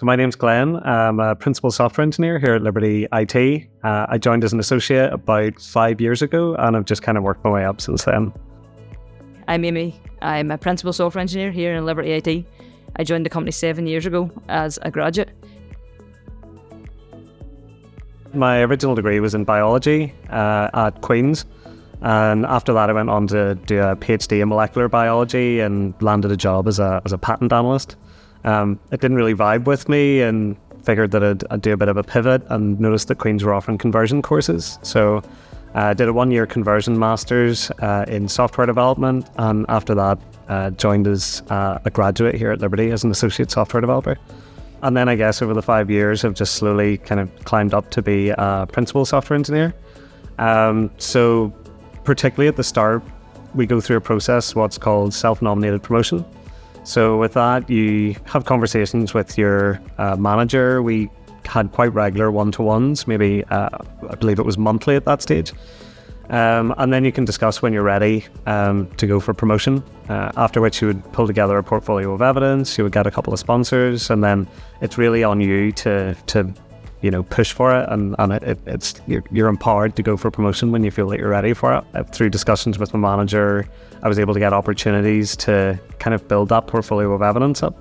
my name's Glenn. I'm a principal software engineer here at Liberty IT. I joined as an associate about 5 years ago, and I've just kind of worked my way up since then. I'm Amy. I'm a principal software engineer here in Liberty IT. I joined the company 7 years ago as a graduate. My original degree was in biology at Queen's, and after that I went on to do a PhD in molecular biology and landed a job as a patent analyst. It didn't really vibe with me, and figured that I'd do a bit of a pivot, and noticed that Queen's were offering conversion courses. So I did a 1-year conversion master's in software development, and after that joined as a graduate here at Liberty as an associate software developer. And then I guess over the 5 years I've just slowly kind of climbed up to be a principal software engineer. So particularly at the start, we go through a process, what's called self-nominated promotion. So with that, you have conversations with your manager. We had quite regular one-to-ones, maybe I believe it was monthly at that stage. And then you can discuss when you're ready to go for promotion, after which you would pull together a portfolio of evidence, you would get a couple of sponsors, and then it's really on you to push for it, and you're empowered to go for promotion when you feel that you're ready for it. Through discussions with my manager, I was able to get opportunities to kind of build that portfolio of evidence up.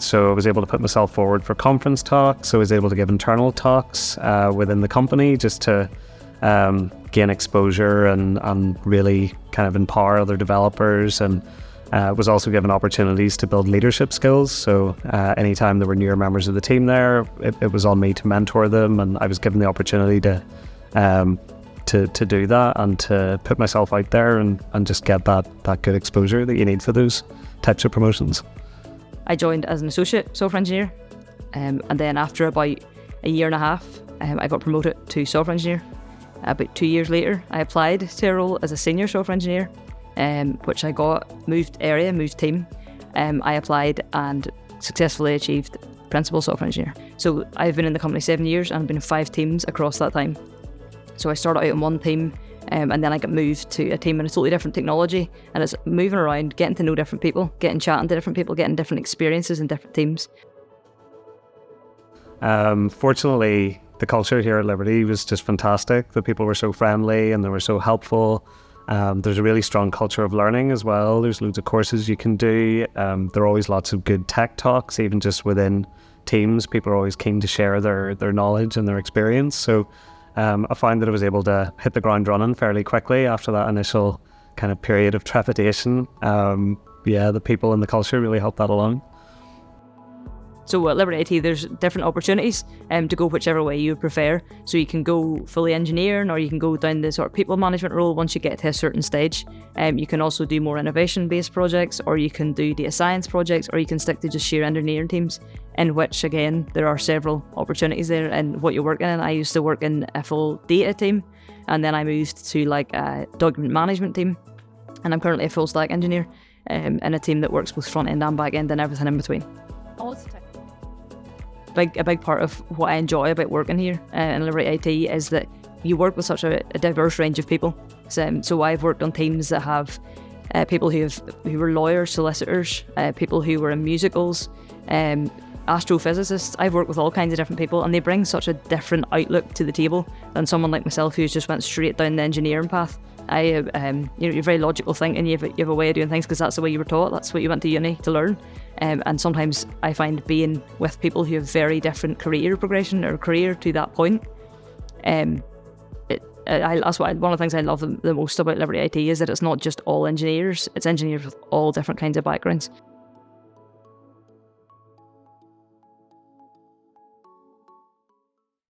So I was able to put myself forward for conference talks. I was able to give internal talks within the company just to gain exposure and really kind of empower other developers, and was also given opportunities to build leadership skills. So anytime there were newer members of the team there, it was on me to mentor them, and I was given the opportunity to do that and to put myself out there and just get that good exposure that you need for those types of promotions. I joined as an associate software engineer, and then after about a year and a half, I got promoted to software engineer. About 2 years later, I applied to a role as a senior software engineer, which I got, moved team. I applied and successfully achieved principal software engineer. So I've been in the company 7 years and been in 5 teams across that time. So I started out in one team, and then I got moved to a team in a totally different technology, and it's moving around, getting to know different people, chatting to different people, getting different experiences in different teams. Fortunately, the culture here at Liberty was just fantastic. The people were so friendly and they were so helpful. There's a really strong culture of learning as well. There's loads of courses you can do. There are always lots of good tech talks, even just within teams. People are always keen to share their knowledge and their experience. So I found that I was able to hit the ground running fairly quickly after that initial kind of period of trepidation. The people and the culture really helped that along. So at Liberty IT, there's different opportunities to go whichever way you prefer. So you can go fully engineering, or you can go down the sort of people management role once you get to a certain stage. You can also do more innovation-based projects, or you can do data science projects, or you can stick to just sheer engineering teams, in which, again, there are several opportunities there in what you're working in. I used to work in a full data team, and then I moved to like a document management team, and I'm currently a full stack engineer in a team that works both front end and back end and everything in between. A big part of what I enjoy about working here in Liberty IT is that you work with such a diverse range of people. So I've worked on teams that have people who were lawyers, solicitors, people who were in musicals, astrophysicists. I've worked with all kinds of different people, and they bring such a different outlook to the table than someone like myself who's just went straight down the engineering path. You're very logical thinking. You have a way of doing things because that's the way you were taught. That's what you went to uni to learn. And sometimes I find being with people who have very different career progression or career to that point. That's one of the things I love the most about Liberty IT is that it's not just all engineers. It's engineers with all different kinds of backgrounds.